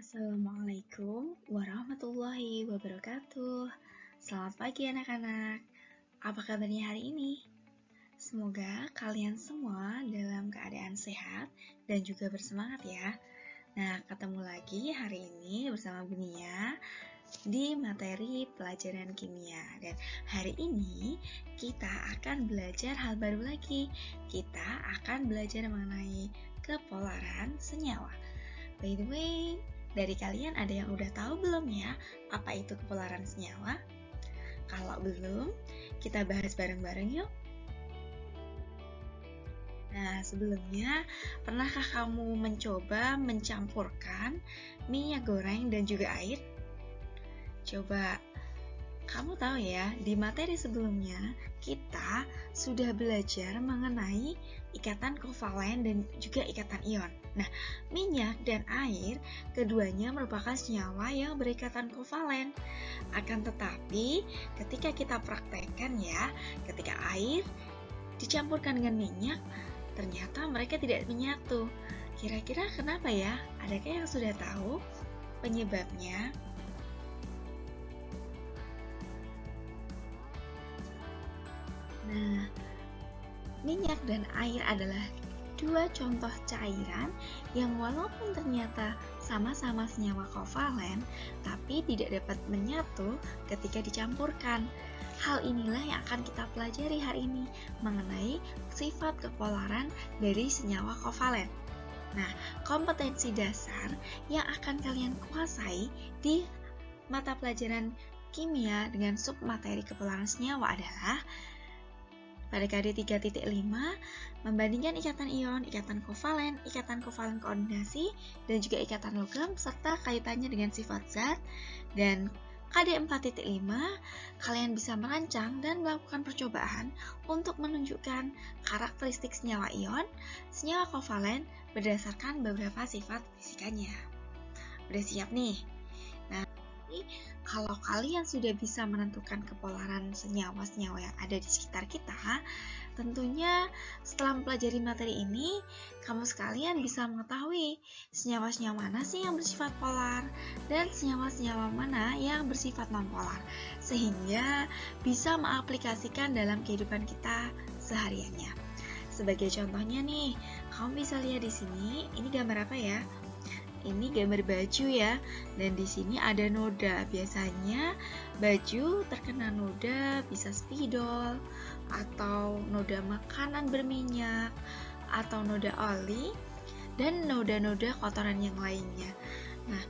Assalamualaikum warahmatullahi wabarakatuh. Selamat pagi anak-anak. Apa kabarnya hari ini? Semoga kalian semua dalam keadaan sehat dan juga bersemangat ya. Nah, ketemu lagi hari ini bersama Bunia di materi pelajaran kimia. Dan hari ini kita akan belajar hal baru lagi. Kita akan belajar mengenai kepolaran senyawa. By the way, dari kalian ada yang udah tahu belum ya apa itu kepolaran senyawa? Kalau belum, kita bahas bareng-bareng yuk. Nah, sebelumnya, pernahkah kamu mencoba mencampurkan minyak goreng dan juga air? Coba kamu tahu ya, di materi sebelumnya kita sudah belajar mengenai ikatan kovalen dan juga ikatan ion. Nah, minyak dan air keduanya merupakan senyawa yang berikatan kovalen. Akan tetapi, ketika kita praktekkan ya, ketika air dicampurkan dengan minyak, ternyata mereka tidak menyatu. Kira-kira kenapa ya? Adakah yang sudah tahu penyebabnya? Nah, minyak dan air adalah dua contoh cairan yang walaupun ternyata sama-sama senyawa kovalen, tapi tidak dapat menyatu ketika dicampurkan. Hal inilah yang akan kita pelajari hari ini mengenai sifat kepolaran dari senyawa kovalen. Nah, kompetensi dasar yang akan kalian kuasai di mata pelajaran kimia dengan submateri kepolaran senyawa adalah pada KD 3.5, membandingkan ikatan ion, ikatan kovalen koordinasi, dan juga ikatan logam, serta kaitannya dengan sifat zat. Dan KD 4.5, kalian bisa merancang dan melakukan percobaan untuk menunjukkan karakteristik senyawa ion, senyawa kovalen berdasarkan beberapa sifat fisikanya. Udah siap nih? Nah, kalau kalian sudah bisa menentukan kepolaran senyawa-senyawa yang ada di sekitar kita, tentunya setelah mempelajari materi ini, kamu sekalian bisa mengetahui senyawa-senyawa mana sih yang bersifat polar dan senyawa-senyawa mana yang bersifat non-polar, sehingga bisa mengaplikasikan dalam kehidupan kita sehariannya. Sebagai contohnya nih, kamu bisa lihat di sini, ini gambar apa ya? Ini gambar baju ya, dan di sini ada noda. Biasanya baju terkena noda bisa spidol, atau noda makanan berminyak, atau noda oli, dan noda-noda kotoran yang lainnya. Nah,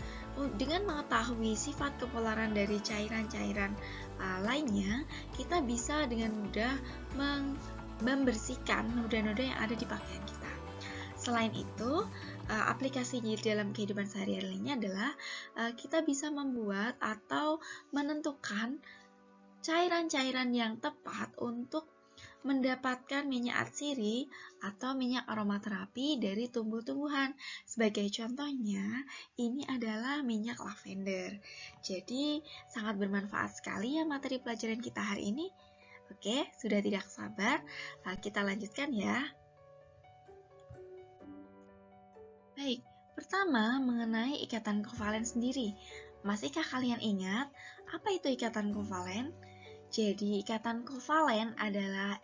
dengan mengetahui sifat kepolaran dari cairan-cairan lainnya, kita bisa dengan mudah membersihkan noda-noda yang ada di pakaian kita. Selain itu, aplikasinya dalam kehidupan sehari-hari lainnya adalah kita bisa membuat atau menentukan cairan-cairan yang tepat untuk mendapatkan minyak atsiri atau minyak aromaterapi dari tumbuh-tumbuhan. Sebagai contohnya, ini adalah minyak lavender. Jadi, sangat bermanfaat sekali ya materi pelajaran kita hari ini. Oke, sudah tidak sabar, kita lanjutkan ya. Baik, pertama mengenai ikatan kovalen sendiri. Masihkah kalian ingat apa itu ikatan kovalen? Jadi, ikatan kovalen adalah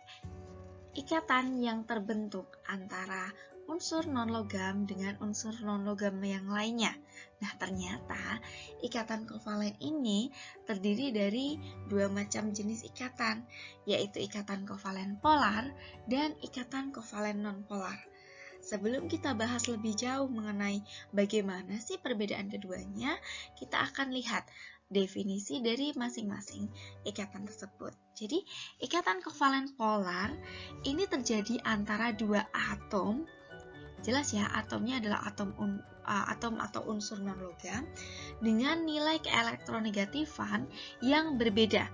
ikatan yang terbentuk antara unsur non-logam dengan unsur non-logam yang lainnya. Nah, ternyata ikatan kovalen ini terdiri dari dua macam jenis ikatan, yaitu ikatan kovalen polar dan ikatan kovalen non-polar. Sebelum kita bahas lebih jauh mengenai bagaimana sih perbedaan keduanya, kita akan lihat definisi dari masing-masing ikatan tersebut. Jadi, ikatan kovalen polar ini terjadi antara dua atom. Jelas ya, atomnya adalah atom atau unsur non-logam dengan nilai keelektronegatifan yang berbeda.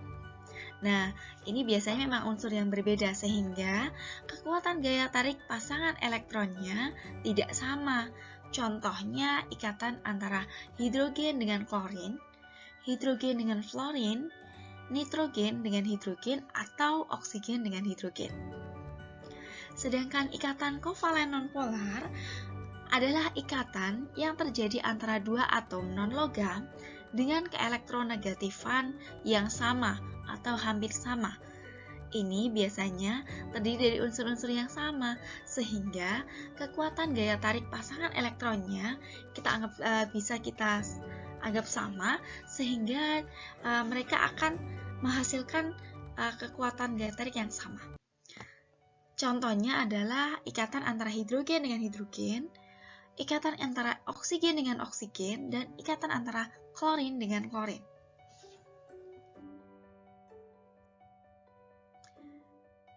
Nah, ini biasanya memang unsur yang berbeda sehingga kekuatan gaya tarik pasangan elektronnya tidak sama. Contohnya ikatan antara hidrogen dengan klorin, hidrogen dengan fluorin, nitrogen dengan hidrogen, atau oksigen dengan hidrogen. Sedangkan ikatan kovalen nonpolar adalah ikatan yang terjadi antara dua atom non-logam dengan keelektronegatifan yang sama atau hampir sama. Ini biasanya terdiri dari unsur-unsur yang sama, sehingga kekuatan gaya tarik pasangan elektronnya bisa kita anggap sama, sehingga mereka akan menghasilkan kekuatan gaya tarik yang sama. Contohnya adalah ikatan antara hidrogen dengan hidrogen, ikatan antara oksigen dengan oksigen, dan ikatan antara klorin dengan klorin.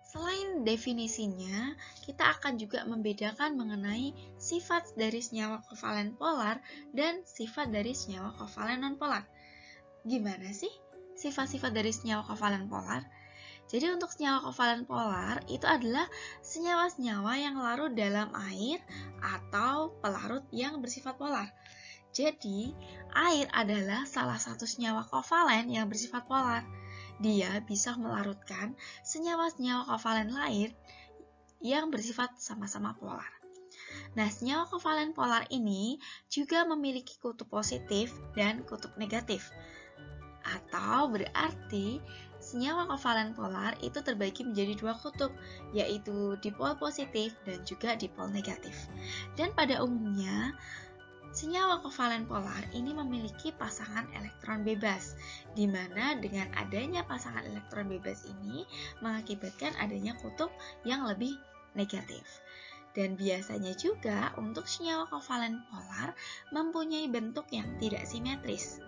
Selain definisinya, kita akan juga membedakan mengenai sifat dari senyawa kovalen polar dan sifat dari senyawa kovalen nonpolar. Gimana sih sifat-sifat dari senyawa kovalen polar? Jadi untuk senyawa kovalen polar itu adalah senyawa-senyawa yang larut dalam air atau pelarut yang bersifat polar. Jadi, air adalah salah satu senyawa kovalen yang bersifat polar. Dia bisa melarutkan senyawa-senyawa kovalen lain yang bersifat sama-sama polar. Nah, senyawa kovalen polar ini juga memiliki kutub positif dan kutub negatif. Atau berarti senyawa kovalen polar itu terbagi menjadi dua kutub, yaitu dipol positif dan juga dipol negatif. Dan pada umumnya, senyawa kovalen polar ini memiliki pasangan elektron bebas, di mana dengan adanya pasangan elektron bebas ini mengakibatkan adanya kutub yang lebih negatif. Dan biasanya juga untuk senyawa kovalen polar mempunyai bentuk yang tidak simetris.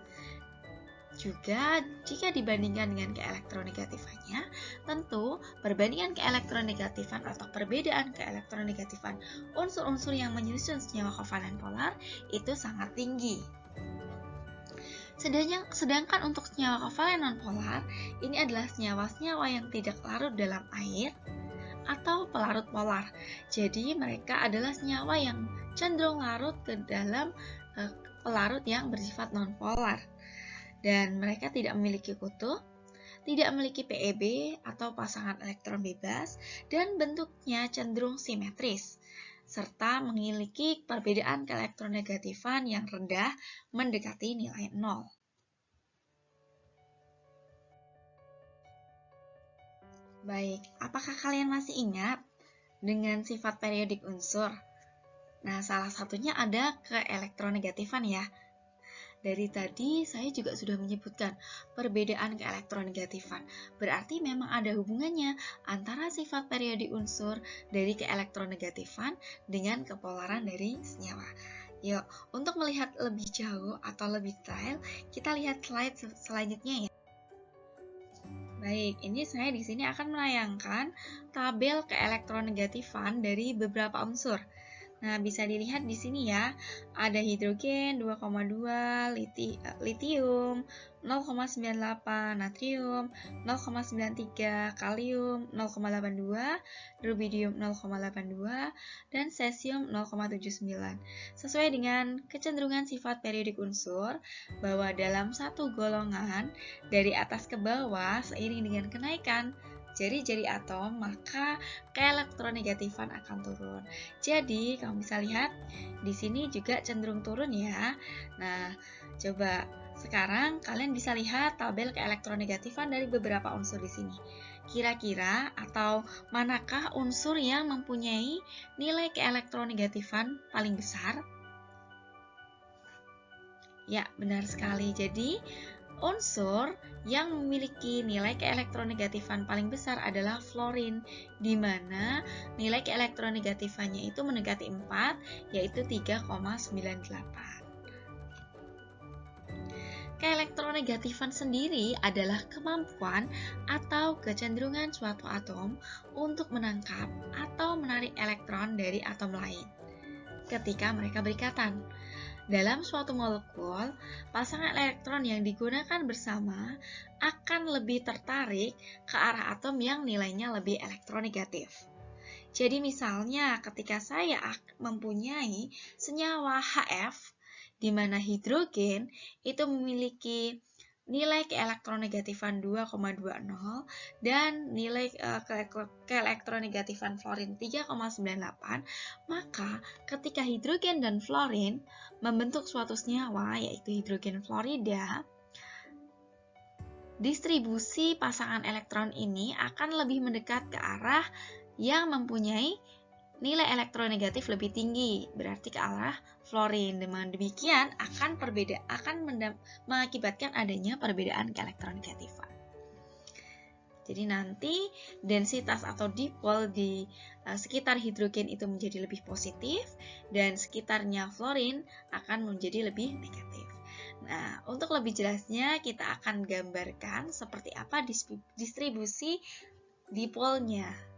Juga jika dibandingkan dengan keelektronegatifannya, tentu perbandingan keelektronegatifan atau perbedaan keelektronegatifan unsur-unsur yang menyusun senyawa kovalen polar itu sangat tinggi. Sedangkan untuk senyawa kovalen nonpolar, ini adalah senyawa-senyawa yang tidak larut dalam air atau pelarut polar. Jadi mereka adalah senyawa yang cenderung larut ke dalam pelarut yang bersifat nonpolar. Dan mereka tidak memiliki kutub, tidak memiliki PeB atau pasangan elektron bebas, dan bentuknya cenderung simetris, serta memiliki perbedaan keelektronegatifan yang rendah mendekati nilai 0. Baik, apakah kalian masih ingat dengan sifat periodik unsur? Nah, salah satunya ada keelektronegatifan ya. Dari tadi saya juga sudah menyebutkan perbedaan keelektronegatifan. Berarti memang ada hubungannya antara sifat periodik unsur dari keelektronegatifan dengan kepolaran dari senyawa. Yuk, untuk melihat lebih jauh atau lebih detail, kita lihat slide selanjutnya ya. Baik, ini saya di sini akan menayangkan tabel keelektronegatifan dari beberapa unsur. Nah, bisa dilihat di sini ya, ada hidrogen 2,2, litium 0,98, natrium 0,93, kalium 0,82, rubidium 0,82, dan cesium 0,79. Sesuai dengan kecenderungan sifat periodik unsur, bahwa dalam satu golongan dari atas ke bawah seiring dengan kenaikan jari-jari atom, maka keelektronegatifan akan turun. Jadi, kamu bisa lihat di sini juga cenderung turun ya. Nah, coba sekarang kalian bisa lihat tabel keelektronegatifan dari beberapa unsur di sini. Kira-kira atau manakah unsur yang mempunyai nilai keelektronegatifan paling besar? Ya, benar sekali. Jadi, unsur yang memiliki nilai keelektronegatifan paling besar adalah fluorin, di mana nilai keelektronegatifannya itu mendekati 4, yaitu 3,98. Keelektronegatifan sendiri adalah kemampuan atau kecenderungan suatu atom untuk menangkap atau menarik elektron dari atom lain ketika mereka berikatan. Dalam suatu molekul, pasangan elektron yang digunakan bersama akan lebih tertarik ke arah atom yang nilainya lebih elektronegatif. Jadi misalnya ketika saya mempunyai senyawa HF, di mana hidrogen itu memiliki nilai keelektronegatifan 2,20 dan nilai keelektronegatifan fluorin 3,98, maka ketika hidrogen dan fluorin membentuk suatu senyawa yaitu hidrogen fluorida, distribusi pasangan elektron ini akan lebih mendekat ke arah yang mempunyai nilai elektronegatif lebih tinggi, berarti ke arah fluorin. Dengan demikian akan mengakibatkan adanya perbedaan keelektronegatifan. Jadi nanti densitas atau dipol di sekitar hidrogen itu menjadi lebih positif dan sekitarnya fluorin akan menjadi lebih negatif. Nah, untuk lebih jelasnya kita akan gambarkan seperti apa distribusi dipolnya.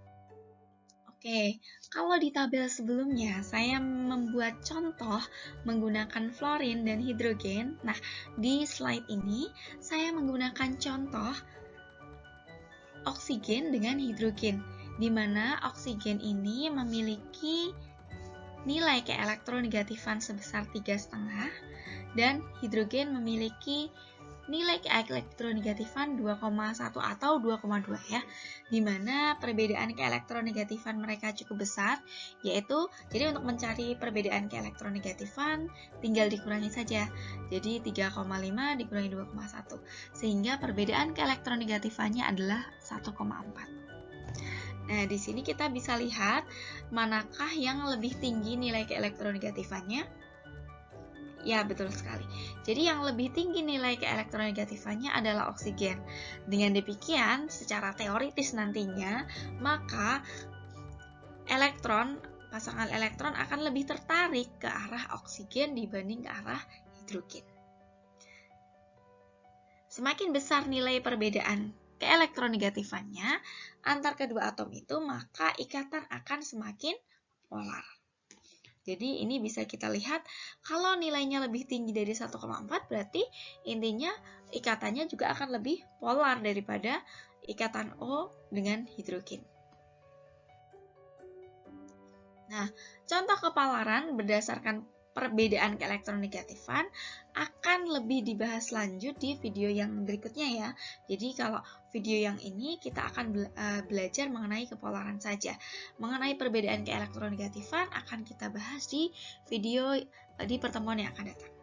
Oke, kalau di tabel sebelumnya saya membuat contoh menggunakan fluorin dan hidrogen. Nah, di slide ini saya menggunakan contoh oksigen dengan hidrogen, di mana oksigen ini memiliki nilai keelektronegatifan sebesar 3,5 dan hidrogen memiliki nilai keelektronegatifan 2,1 atau 2,2 ya, di mana perbedaan keelektronegatifan mereka cukup besar, yaitu jadi untuk mencari perbedaan keelektronegatifan tinggal dikurangi saja, jadi 3,5 dikurangi 2,1, sehingga perbedaan keelektronegatifannya adalah 1,4. Nah, di sini kita bisa lihat manakah yang lebih tinggi nilai keelektronegatifannya. Ya, betul sekali. Jadi yang lebih tinggi nilai keelektronegatifannya adalah oksigen. Dengan demikian, secara teoritis nantinya, maka pasangan elektron akan lebih tertarik ke arah oksigen dibanding ke arah hidrogen. Semakin besar nilai perbedaan keelektronegatifannya antar kedua atom itu, maka ikatan akan semakin polar. Jadi ini bisa kita lihat kalau nilainya lebih tinggi dari 1,4 berarti intinya ikatannya juga akan lebih polar daripada ikatan O dengan hidrogen. Nah, contoh kepolaran berdasarkan perbedaan keelektronegatifan akan lebih dibahas lanjut di video yang berikutnya ya. Jadi kalau video yang ini kita akan belajar mengenai kepolaran saja. Mengenai perbedaan keelektronegatifan akan kita bahas di video di pertemuan yang akan datang.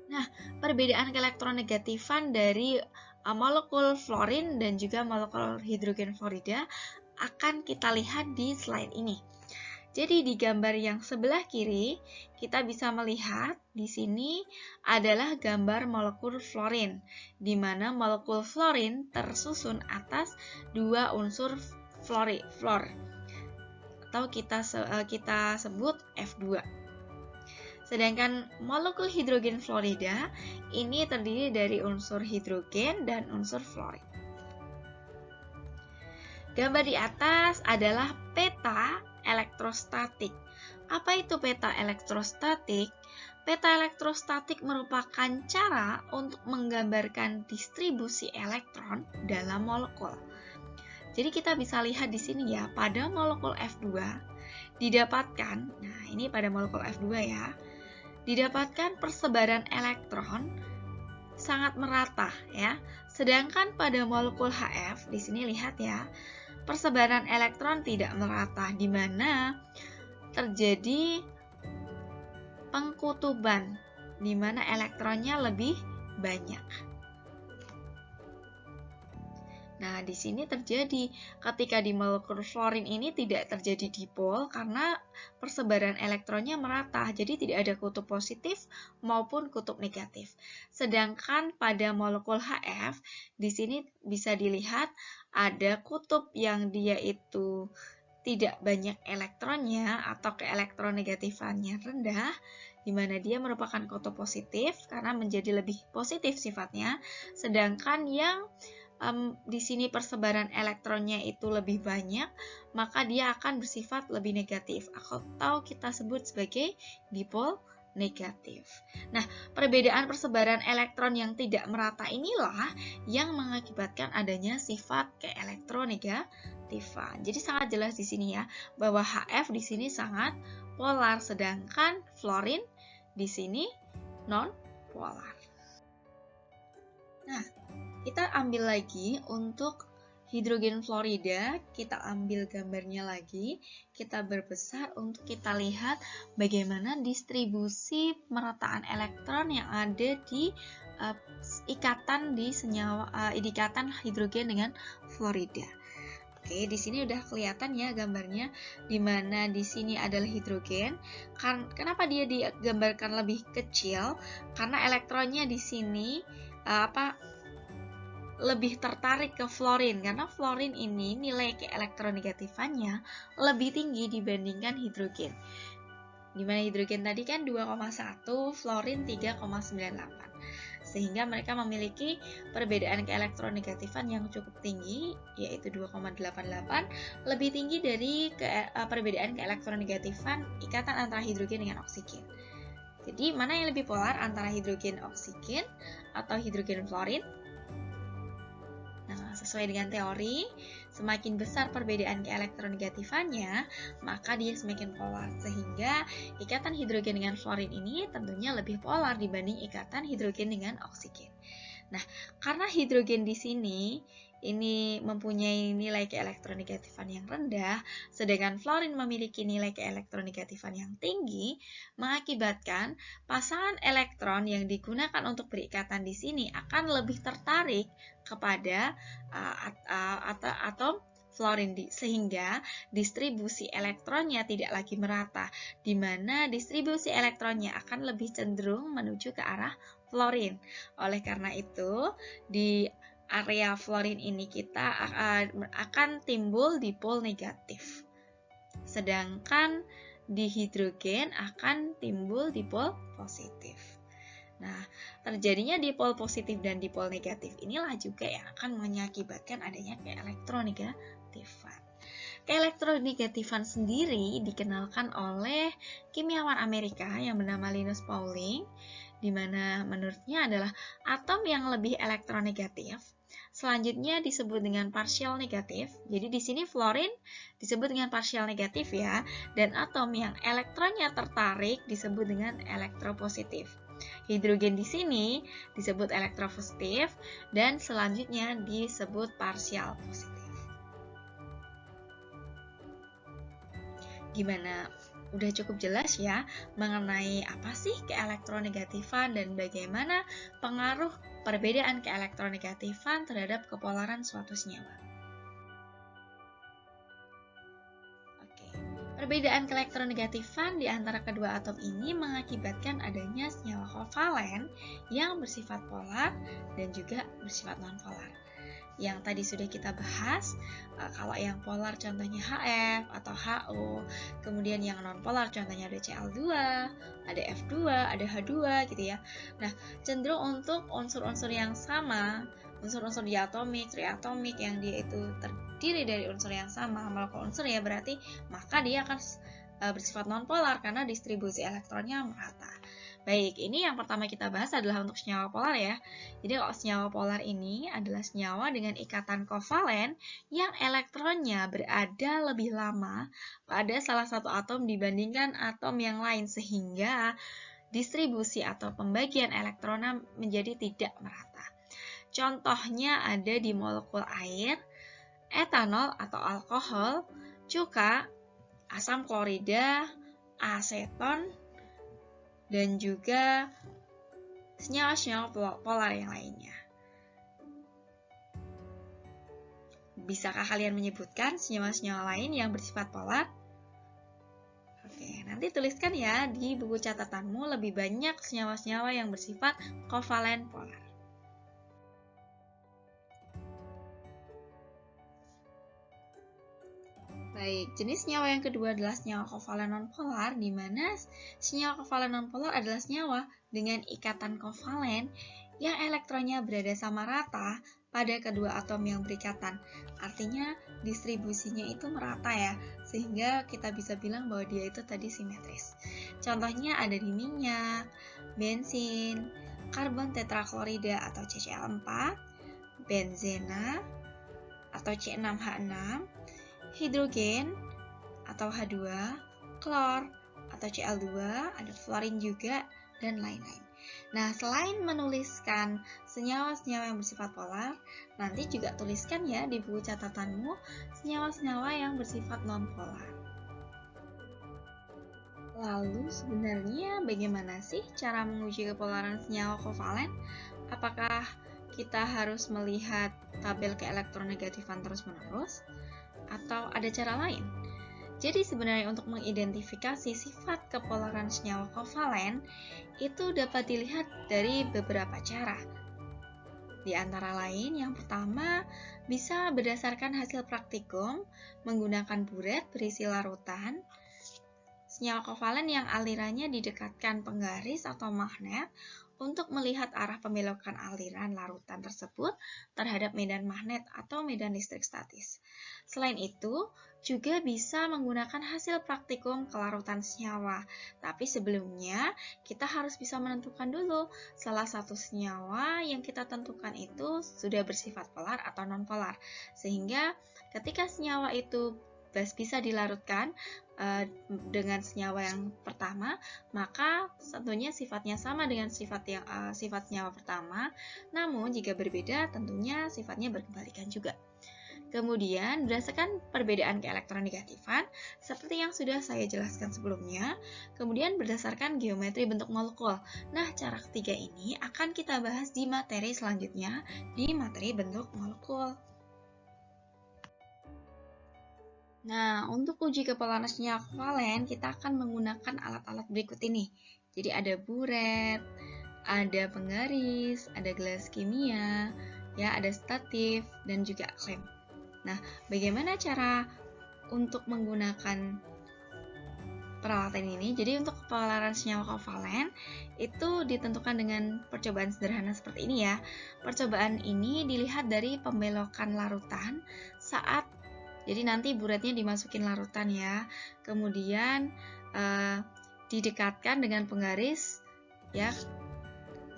Nah, perbedaan keelektronegatifan dari molekul fluorin dan juga molekul hidrogen fluorida akan kita lihat di slide ini. Jadi di gambar yang sebelah kiri, kita bisa melihat di sini adalah gambar molekul fluorin, di mana molekul fluorin tersusun atas dua unsur fluor, atau kita sebut F2. Sedangkan molekul hidrogen fluorida ini terdiri dari unsur hidrogen dan unsur fluorin. Gambar di atas adalah peta elektrostatik. Apa itu peta elektrostatik? Peta elektrostatik merupakan cara untuk menggambarkan distribusi elektron dalam molekul. Jadi kita bisa lihat di sini ya, pada molekul F2 didapatkan, nah ini pada molekul F2 ya, didapatkan persebaran elektron sangat merata ya. Sedangkan pada molekul HF di sini lihat ya, persebaran elektron tidak merata, di mana terjadi pengkutuban, di mana elektronnya lebih banyak. Nah, di sini terjadi ketika di molekul fluorin ini tidak terjadi dipol karena persebaran elektronnya merata, jadi tidak ada kutub positif maupun kutub negatif. Sedangkan pada molekul HF, di sini bisa dilihat ada kutub yang dia itu tidak banyak elektronnya atau keelektronegatifannya rendah, di mana dia merupakan kutub positif karena menjadi lebih positif sifatnya, sedangkan yang di sini persebaran elektronnya itu lebih banyak, maka dia akan bersifat lebih negatif atau kita sebut sebagai dipol negatif. Nah, perbedaan persebaran elektron yang tidak merata inilah yang mengakibatkan adanya sifat keelektronegatifan. Jadi sangat jelas di sini ya, bahwa HF di sini sangat polar, sedangkan fluorin di sini non polar. Nah, kita ambil lagi untuk hidrogen fluorida, kita ambil gambarnya lagi, kita berbesar untuk kita lihat bagaimana distribusi pemerataan elektron yang ada di ikatan hidrogen dengan fluorida. Oke, di sini udah kelihatan ya gambarnya, di mana di sini adalah hidrogen. Kenapa dia digambarkan lebih kecil? Karena elektronnya di sini lebih tertarik ke fluorin, karena fluorin ini nilai keelektronegatifannya lebih tinggi dibandingkan hidrogen. Dimana hidrogen tadi kan 2,1, fluorin 3,98. Sehingga mereka memiliki perbedaan keelektronegatifan yang cukup tinggi, yaitu 2,88, lebih tinggi dari perbedaan keelektronegatifan ikatan antara hidrogen dengan oksigen. Jadi, mana yang lebih polar antara hidrogen oksigen atau hidrogen fluorin? Nah, sesuai dengan teori, semakin besar perbedaan keelektronegatifannya, maka dia semakin polar, sehingga ikatan hidrogen dengan fluorin ini tentunya lebih polar dibanding ikatan hidrogen dengan oksigen. Nah, karena hidrogen di sini ini mempunyai nilai keelektronegatifan yang rendah, sedangkan fluorin memiliki nilai keelektronegatifan yang tinggi, mengakibatkan pasangan elektron yang digunakan untuk berikatan di sini akan lebih tertarik kepada atom fluorin, sehingga distribusi elektronnya tidak lagi merata, di mana distribusi elektronnya akan lebih cenderung menuju ke arah fluorin. Oleh karena itu, di area fluorin ini kita akan timbul dipol negatif. Sedangkan di hidrogen akan timbul dipol positif. Nah, terjadinya dipol positif dan dipol negatif inilah juga yang akan mengakibatkan adanya keelektronegatifan. Keelektronegatifan sendiri dikenalkan oleh kimiawan Amerika yang bernama Linus Pauling, di mana menurutnya adalah atom yang lebih elektronegatif selanjutnya disebut dengan partial negatif. Jadi di sini fluorin disebut dengan partial negatif ya, dan atom yang elektronnya tertarik disebut dengan elektropositif. Hidrogen di sini disebut elektropositif dan selanjutnya disebut partial positif. Gimana? Udah cukup jelas ya mengenai apa sih keelektronegatifan dan bagaimana pengaruh perbedaan keelektronegatifan terhadap kepolaran suatu senyawa. Oke, perbedaan keelektronegatifan di antara kedua atom ini mengakibatkan adanya senyawa kovalen yang bersifat polar dan juga bersifat nonpolar. Yang tadi sudah kita bahas, kalau yang polar contohnya HF atau HO, kemudian yang non-polar contohnya ada Cl2, ada F2, ada H2 gitu ya. Nah, cenderung untuk unsur-unsur yang sama, unsur-unsur diatomik, triatomik yang dia itu terdiri dari unsur yang sama, molekul unsur ya, berarti maka dia akan bersifat non-polar karena distribusi elektronnya merata. Baik, ini yang pertama kita bahas adalah untuk senyawa polar ya. Jadi kalau senyawa polar ini adalah senyawa dengan ikatan kovalen yang elektronnya berada lebih lama pada salah satu atom dibandingkan atom yang lain, sehingga distribusi atau pembagian elektronnya menjadi tidak merata. Contohnya ada di molekul air, etanol atau alkohol, cuka, asam klorida, aseton, dan juga senyawa-senyawa polar yang lainnya. Bisakah kalian menyebutkan senyawa-senyawa lain yang bersifat polar? Oke, nanti tuliskan ya di buku catatanmu lebih banyak senyawa-senyawa yang bersifat kovalen polar. Baik, jenis senyawa yang kedua adalah senyawa kovalen nonpolar, di mana senyawa kovalen nonpolar adalah senyawa dengan ikatan kovalen yang elektronnya berada sama rata pada kedua atom yang berikatan. Artinya distribusinya itu merata ya, sehingga kita bisa bilang bahwa dia itu tadi simetris. Contohnya ada di minyak, bensin, karbon tetraklorida atau CCl4, benzena atau C6H6, hidrogen atau H2, klor atau Cl2, ada fluorin juga, dan lain-lain. Nah, selain menuliskan senyawa-senyawa yang bersifat polar, nanti juga tuliskan ya di buku catatanmu senyawa-senyawa yang bersifat non-polar. Lalu sebenarnya bagaimana sih cara menguji kepolaran senyawa kovalen? Apakah kita harus melihat tabel keelektronegatifan terus-menerus? Atau ada cara lain? Jadi sebenarnya untuk mengidentifikasi sifat kepolaran senyawa kovalen itu dapat dilihat dari beberapa cara. Di antara lain, yang pertama bisa berdasarkan hasil praktikum menggunakan buret berisi larutan senyawa kovalen yang alirannya didekatkan penggaris atau magnet untuk melihat arah pembelokan aliran larutan tersebut terhadap medan magnet atau medan listrik statis. Selain itu, juga bisa menggunakan hasil praktikum kelarutan senyawa. Tapi sebelumnya, kita harus bisa menentukan dulu salah satu senyawa yang kita tentukan itu sudah bersifat polar atau non-polar. Sehingga ketika senyawa itu bisa dilarutkan dengan senyawa yang pertama, maka tentunya sifatnya sama dengan sifat senyawa pertama, namun jika berbeda tentunya sifatnya berkebalikan juga. Kemudian berdasarkan perbedaan keelektronegatifan seperti yang sudah saya jelaskan sebelumnya, kemudian berdasarkan geometri bentuk molekul. Nah, cara ketiga ini akan kita bahas di materi selanjutnya, di materi bentuk molekul. Nah, untuk uji kepolaran senyawa kovalen, kita akan menggunakan alat-alat berikut ini. Jadi ada buret, ada penggaris, ada gelas kimia, ya, ada statif, dan juga klem. Nah, bagaimana cara untuk menggunakan peralatan ini? Jadi untuk kepolaran senyawa kovalen itu ditentukan dengan percobaan sederhana seperti ini ya. Percobaan ini dilihat dari pembelokan larutan saat jadi nanti buretnya dimasukin larutan ya, kemudian didekatkan dengan penggaris ya,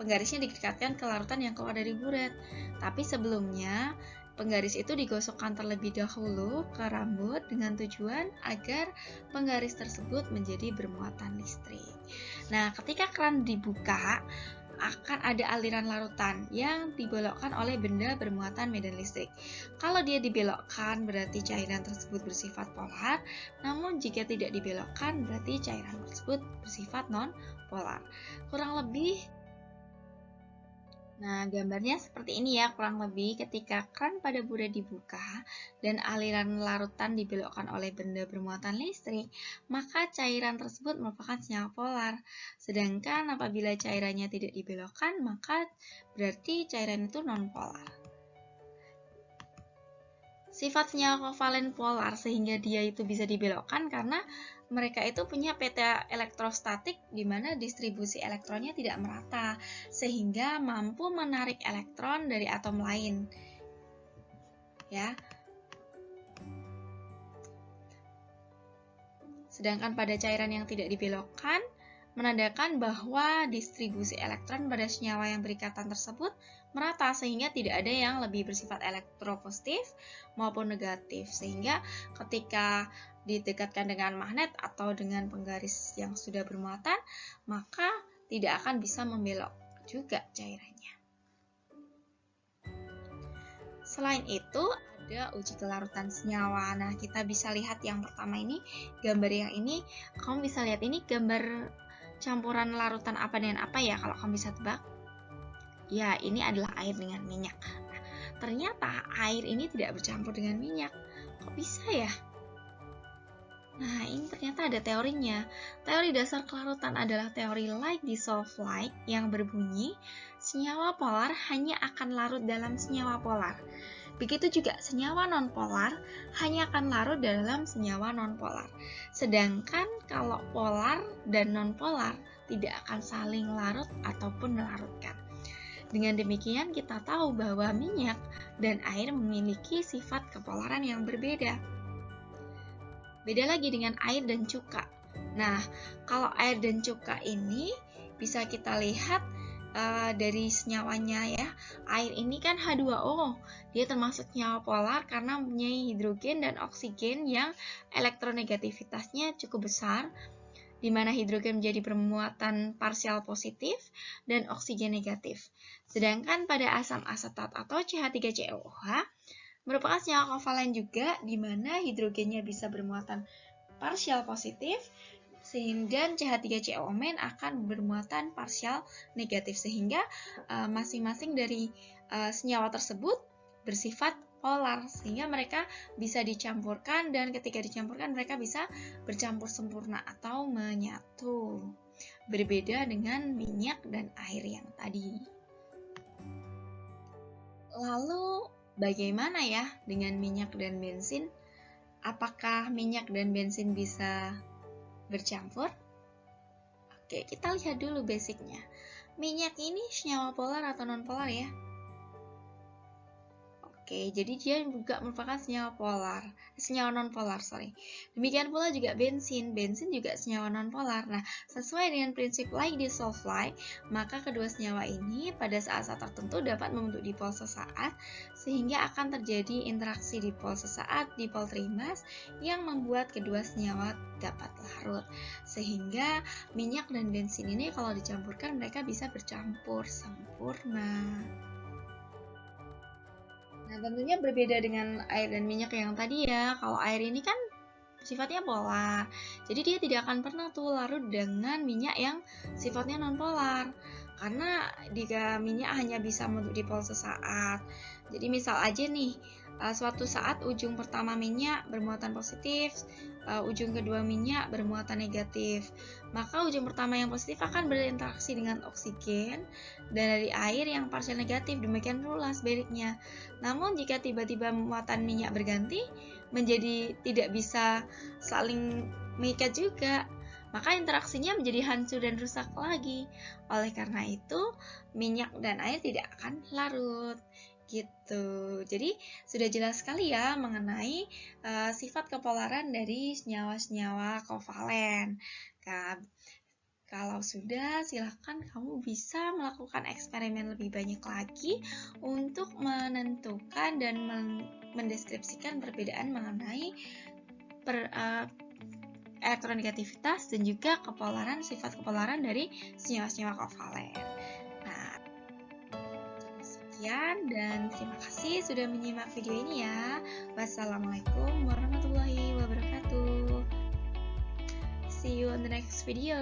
penggarisnya didekatkan ke larutan yang keluar dari buret. Tapi sebelumnya penggaris itu digosokkan terlebih dahulu ke rambut dengan tujuan agar penggaris tersebut menjadi bermuatan listrik. Nah, ketika keran dibuka, akan ada aliran larutan yang dibelokkan oleh benda bermuatan medan listrik. Kalau dia dibelokkan berarti cairan tersebut bersifat polar, namun jika tidak dibelokkan berarti cairan tersebut bersifat non-polar. Kurang lebih Nah, gambarnya seperti ini ya, kurang lebih ketika keran pada buret dibuka dan aliran larutan dibelokkan oleh benda bermuatan listrik, maka cairan tersebut merupakan senyawa polar. Sedangkan apabila cairannya tidak dibelokkan, maka berarti cairan itu non-polar. Sifat senyawa kovalen polar sehingga dia itu bisa dibelokkan karena mereka itu punya peta elektrostatik di mana distribusi elektronnya tidak merata, sehingga mampu menarik elektron dari atom lain. Ya. Sedangkan pada cairan yang tidak dibelokkan, menandakan bahwa distribusi elektron pada senyawa yang berikatan tersebut merata sehingga tidak ada yang lebih bersifat elektropositif maupun negatif, sehingga ketika didekatkan dengan magnet atau dengan penggaris yang sudah bermuatan, maka tidak akan bisa membelok juga cairannya. Selain itu, ada uji kelarutan senyawa. Nah, kita bisa lihat yang pertama ini, gambar yang ini, kamu bisa lihat ini gambar campuran larutan apa dengan apa ya, kalau kamu bisa tebak? Ya, ini adalah air dengan minyak. Nah, ternyata air ini tidak bercampur dengan minyak. Kok bisa ya? Nah, ini ternyata ada teorinya. Teori dasar kelarutan adalah teori like dissolve like yang berbunyi senyawa polar hanya akan larut dalam senyawa polar. Begitu juga senyawa nonpolar hanya akan larut dalam senyawa nonpolar. Sedangkan kalau polar dan nonpolar tidak akan saling larut ataupun melarutkan. Dengan demikian kita tahu bahwa minyak dan air memiliki sifat kepolaran yang berbeda. Beda lagi dengan air dan cuka. Nah, kalau air dan cuka ini bisa kita lihat dari senyawanya ya. Air ini kan H2O. Dia termasuk senyawa polar karena mempunyai hidrogen dan oksigen yang elektronegativitasnya cukup besar. di mana hidrogen menjadi bermuatan parsial positif dan oksigen negatif. Sedangkan pada asam asetat atau CH3COOH merupakan senyawa kovalen juga, di mana hidrogennya bisa bermuatan parsial positif, sehingga CH3COO- akan bermuatan parsial negatif, sehingga masing-masing dari senyawa tersebut bersifat polar, sehingga mereka bisa dicampurkan, dan ketika dicampurkan mereka bisa bercampur sempurna atau menyatu. Berbeda dengan minyak dan air yang tadi. Lalu bagaimana ya dengan minyak dan bensin? Apakah minyak dan bensin bisa bercampur? Oke, kita lihat dulu basicnya. Minyak ini senyawa polar atau non-polar ya? Oke, jadi dia juga merupakan senyawa non-polar, Demikian pula juga bensin juga senyawa non-polar. Nah, sesuai dengan prinsip like dissolve like, maka kedua senyawa ini pada saat-saat tertentu dapat membentuk dipol sesaat, sehingga akan terjadi interaksi dipol sesaat, dipol trimas, yang membuat kedua senyawa dapat larut. Sehingga minyak dan bensin ini kalau dicampurkan mereka bisa bercampur sempurna. Nah, tentunya berbeda dengan air dan minyak yang tadi ya. Kalau air ini kan sifatnya polar, jadi dia tidak akan pernah tuh larut dengan minyak yang sifatnya non-polar. Karena jika minyak hanya bisa membentuk dipol sesaat. Jadi misal aja nih, suatu saat ujung pertama minyak bermuatan positif, ujung kedua minyak bermuatan negatif. Maka ujung pertama yang positif akan berinteraksi dengan oksigen dan dari air yang parsial negatif, demikian pula sebaliknya. Namun jika tiba-tiba muatan minyak berganti menjadi tidak bisa saling mengikat juga, maka interaksinya menjadi hancur dan rusak lagi. Oleh karena itu, minyak dan air tidak akan larut. Gitu. Jadi sudah jelas sekali ya mengenai sifat kepolaran dari senyawa-senyawa kovalen. Kalau sudah, silakan kamu bisa melakukan eksperimen lebih banyak lagi untuk menentukan dan mendeskripsikan perbedaan mengenai elektronegativitas dan juga sifat kepolaran dari senyawa-senyawa kovalen. Nah, sekian dan terima kasih sudah menyimak video ini ya. Wassalamualaikum warahmatullahi wabarakatuh. See you on the next video.